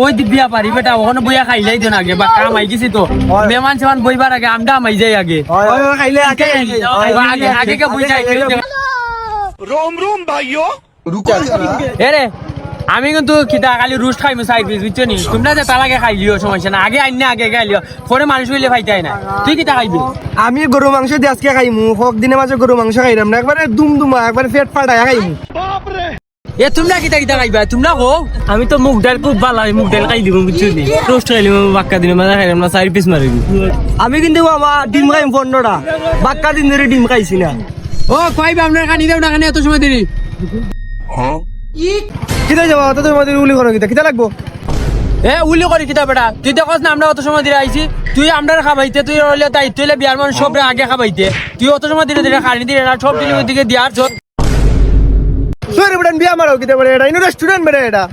ওই দি বিয়া পারি বেটা ওখানে বইয়া খাইলাই দিন আগে বা কাম আই গেছি তো মেহমান সেমান বইবার আগে আমটা আমাই যাই আগে খাইলে আগে আগে আগে কে বই যাই रोम रोम भाइयों এরে আমি কিন্তু খিদা খালি রুস্ট খাইমু সাইড পিস বুঝছো নি তোমরা যে তালাকে খাইলিও সমস্যা না আগে আইন না আগে খাইলিও পরে মানুষ হইলে ফাইতাই না তুই কিটা খাইবি আমি গরু মাংস দিয়ে আজকে খাইমু হক দিনে মাঝে গরু মাংস খাইলাম না একবারে দুমদুমা একবারে পেট ফাটায় খাইমু এ তোমরা কিটা কিটা খাইবা তোমরা কো আমি তো মুগ ডাল খুব ভালো হয় মুগ ডাল খাই দিব বুঝছো নি রোস্ট খাইলি বাক্কা দিনে মাঝে খাইলাম না 4 পিস মারি আমি কিন্তু মামা ডিম খাইম 15টা বাক্কা দিন ধরে ডিম খাইছি না ও কইবা আপনার কানি দেও না কানি এত সময় দেরি কিতা যাবা তোদের মধ্যে উলি করো কিতা লাগবো উলি করি কিতা বেটা তুই দেখছ না আমরা অত সময় ধরে আইছি তুই আমরা খাবাইতে তুই হইলে তাই তুই বিয়ার মানুষ সব আগে খাবাইতে তুই অত সময় ধরে ধরে খানি দিয়ে সব দিলি ওইদিকে দিয়ার চোখ সরে বড়ন বিয়া মারো কিতা বলে এটা ইনো রেস্টুরেন্ট বেরে এটা